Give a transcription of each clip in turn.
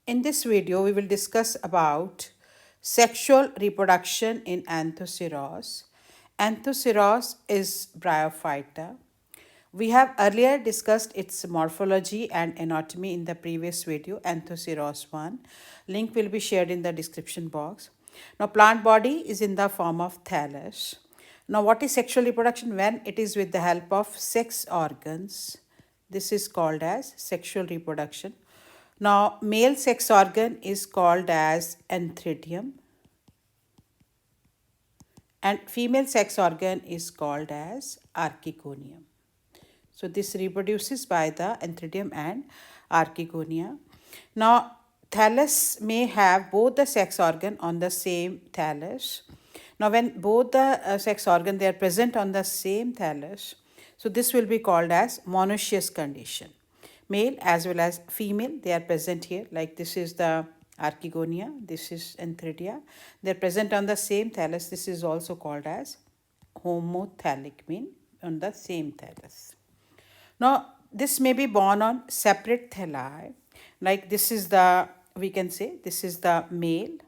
In this video, we will discuss about sexual reproduction in Anthoceros. Anthoceros is Bryophyta. We have earlier discussed its morphology and anatomy in the previous video, Anthoceros 1. Link will be shared in the description box. Now, plant body is in the form of thallus. Now, what is sexual reproduction? When it is with the help of sex organs. This is called as sexual reproduction. Now, male sex organ is called as Antheridium and female sex organ is called as Archegonium. So, this reproduces by the Antheridium and Archegonia. Now, thallus may have both the sex organ on the same thallus. Now, when both the sex organ they are present on the same thallus, so this will be called as monoecious condition. Male as well as female, they are present here. Like this is the Archegonia, this is Antheridia. They are present on the same thallus. This is also called as homothallic, mean on the same thallus. Now, this may be born on separate thalli. Like this is the, we can say, this is the male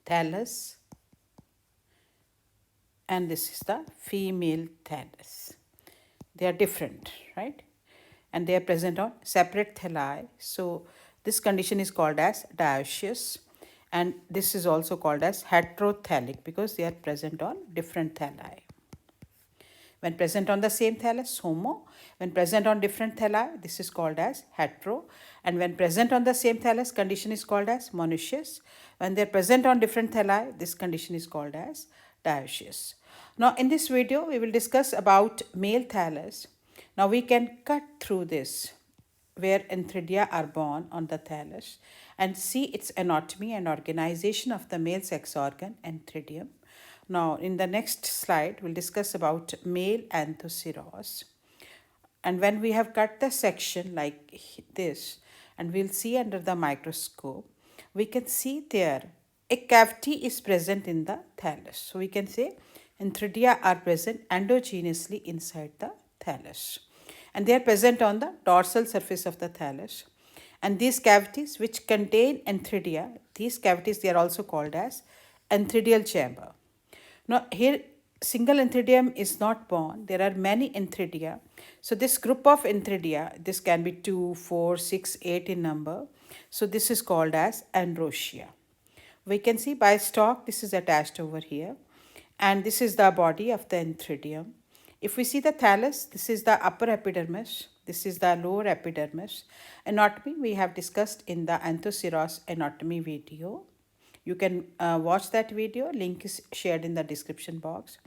thallus and this is the female thallus. They are different, right? And they are present on separate thalli. So, this condition is called as dioecious and this is also called as heterothallic because they are present on different thalli. When present on the same thallus, homo. When present on different thalli, this is called as hetero. And when present on the same thallus, condition is called as monoecious. When they are present on different thalli, this condition is called as dioecious. Now, in this video, we will discuss about male thallus. Now, we can cut through this where Antheridia are born on the thallus and see its anatomy and organization of the male sex organ Antheridium. Now, in the next slide, we'll discuss about male Anthoceros. And when we have cut the section like this, and we'll see under the microscope, we can see there a cavity is present in the thallus. So, we can say Antheridia are present endogenously inside the thallus. And they are present on the dorsal surface of the thallus. And these cavities which contain Antheridia, these cavities they are also called as antheridial chamber. Now, here single Antheridium is not born. There are many Antheridia. So, this group of Antheridia, this can be 2, 4, 6, 8 in number. So, this is called as Androsia. We can see by stalk, this is attached over here. And this is the body of the Antheridium. If we see the thallus, this is the upper epidermis. This is the lower epidermis. Anatomy we have discussed in the Anthoceros anatomy video. You can watch that video. Link is shared in the description box.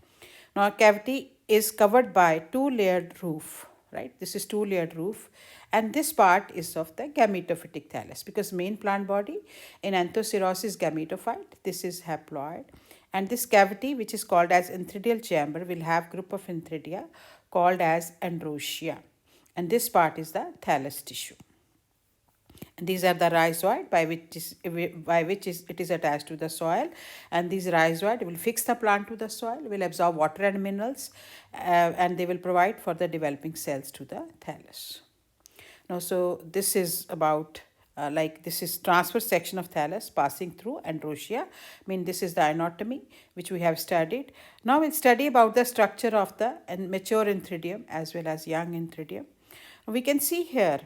Now, a cavity is covered by two-layered roof, right? This is two-layered roof. And this part is of the gametophytic thallus because main plant body in Anthoceros is gametophyte. This is haploid. And this cavity which is called as antheridial chamber will have group of Antheridia called as Androsia. And this part is the thallus tissue. And these are the rhizoid by which it is attached to the soil, and these rhizoid will fix the plant to the soil, will absorb water and minerals, and they will provide for the developing cells to the thallus. Now, so this is about like this is transverse section of thallus passing through Androsia. I mean, this is the anatomy which we have studied. Now, we'll study about the structure of the mature Antheridium as well as young Antheridium. We can see here.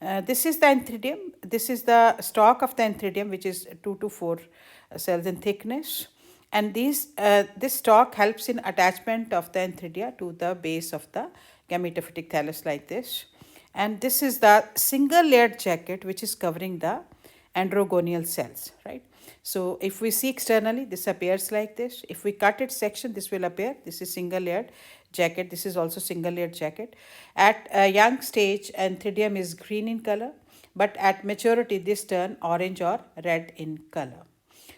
This is the Antheridium. This is the stalk of the Antheridium, which is 2 to 4 cells in thickness. And this stalk helps in attachment of the Antheridia to the base of the gametophytic thallus like this. And this is the single layered jacket which is covering the androgonial cells, right? So, if we see externally, this appears like this. If we cut its section, this will appear. This is single layered jacket. This is also single layered jacket. At a young stage, Antheridium is green in color, but at maturity, this turn orange or red in color.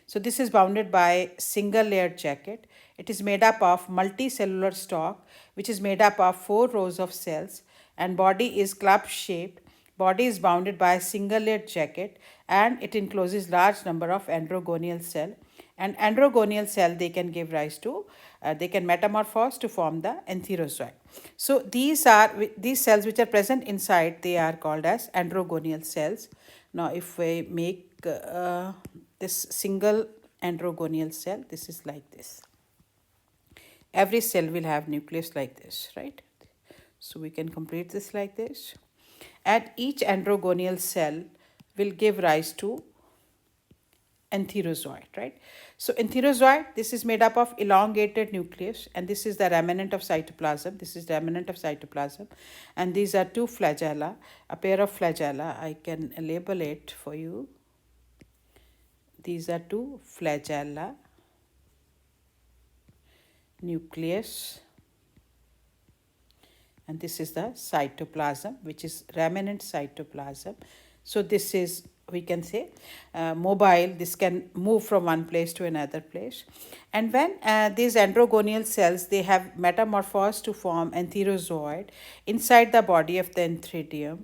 So, this is bounded by single layered jacket. It is made up of multicellular stalk, which is made up of 4 rows of cells, and body is club shaped. Body is bounded by a single layered jacket and it encloses large number of androgonial cell, and androgonial cell they can give rise to, they can metamorphose to form the antherozoid. So these cells which are present inside, they are called as androgonial cells. Now if we make this single androgonial cell, this is like this. Every cell will have nucleus like this, right? So we can complete this like this. And each androgonial cell will give rise to antherozoid, right? So antherozoid, this is made up of elongated nucleus, and this is the remnant of cytoplasm. This is the remnant of cytoplasm, and these are two flagella, a pair of flagella. I can label it for you. These are two flagella, nucleus, and this is the cytoplasm, which is remnant cytoplasm. So this is, we can say, mobile. This can move from one place to another place. And when these androgonial cells, they have metamorphosed to form antherozoid inside the body of the Antheridium.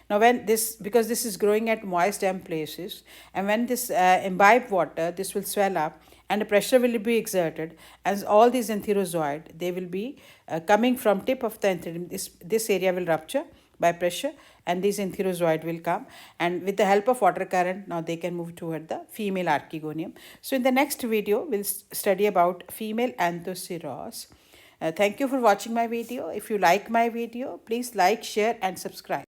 Now when this, because this is growing at moist damp places, and when this imbibe water, this will swell up and the pressure will be exerted, as all these antherozoid, they will be coming from tip of the Antheridium. This area will rupture by pressure, and these antherozoid will come, and with the help of water current, now they can move toward the female archegonium. So in the next video, we'll study about female Anthoceros. Thank you for watching my video. If you like my video, please like, share and subscribe.